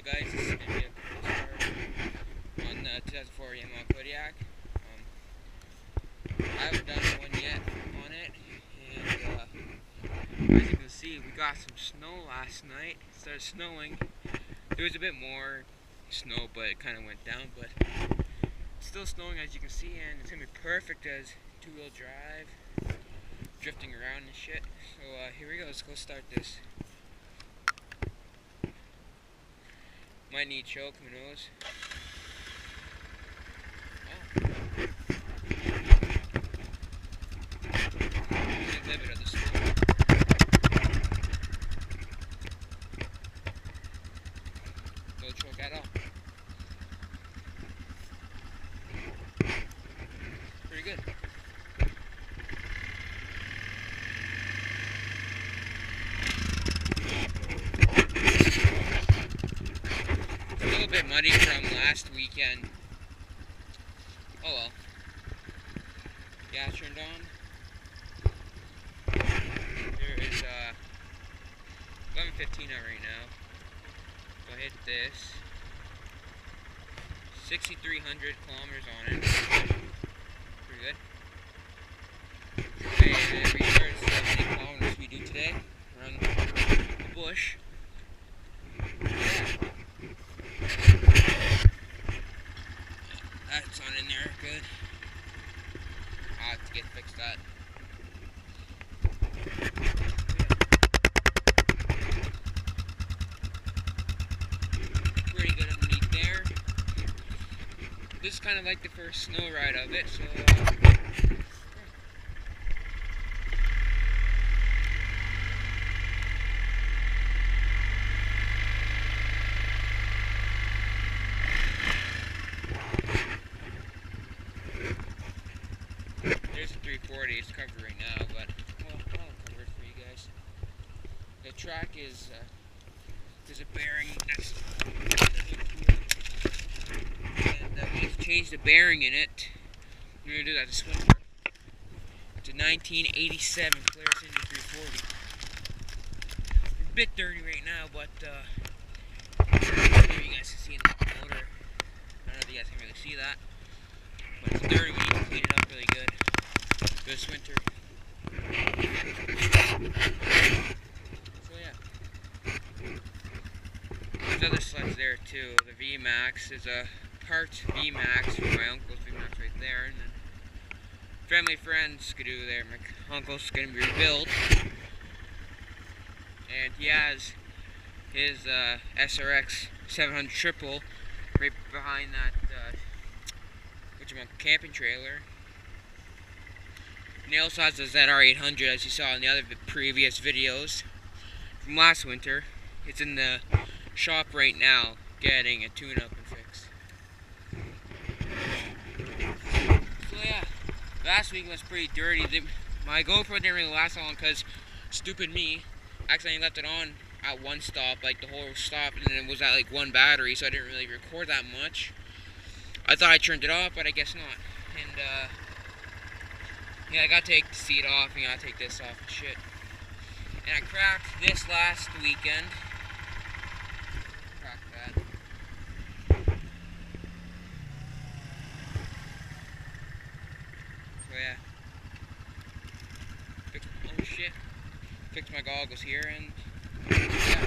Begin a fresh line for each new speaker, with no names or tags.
guys, this is going to be a cool start on the 2004 Yamaha Kodiak. I haven't done one yet on it, and as you can see, we got some snow last night. It started snowing. There was a bit more snow, but it kind of went down, but it's still snowing as you can see, and it's going to be perfect as two-wheel drive, drifting around and shit. So here we go, let's go start this. Might need choke, who knows? Oh. A little bit of the snow. No choke at all. Pretty good. A little bit muddy from last weekend. Oh well. Gas turned on. There is 11:15 out right now. So I hit this. 6,300 kilometers on it. Pretty good. Okay, and we started 70 kilometers we do today. Around the bush. That's on in there, good. I'll have to get fixed that. Pretty good underneath there. This is kind of like the first snow ride of it, so there's a 340, it's covered right now, but well, I'll cover it for you guys. The track is, there's a bearing next to it, and we have to change the bearing in it. We're going to do that this winter. It's a 1987 Polaris Indy 340. It's a bit dirty right now, but here you guys can see in the motor. I don't know if you guys can really see that, but it's dirty. We need to clean it up really good this winter. So yeah, there's other sleds there too. The V-Max is a part V-Max from my uncle's V-Max right there, and then family friends Skidoo there. My uncle's gonna be rebuilt, and he has his SRX 700 triple right behind that camping trailer. And he also has the ZR800, as you saw in the other previous videos from last winter. It's in the shop right now, getting a tune-up and fix. So yeah, last week was pretty dirty. My GoPro didn't really last long because, stupid me, accidentally left it on at one stop, like the whole stop, and then it was at like one battery, so I didn't really record that much. I thought I turned it off, but I guess not. And yeah, I gotta take the seat off, and I gotta take this off and shit. And I cracked this last weekend. Cracked that. So yeah. Oh shit. Fixed my goggles here, and yeah.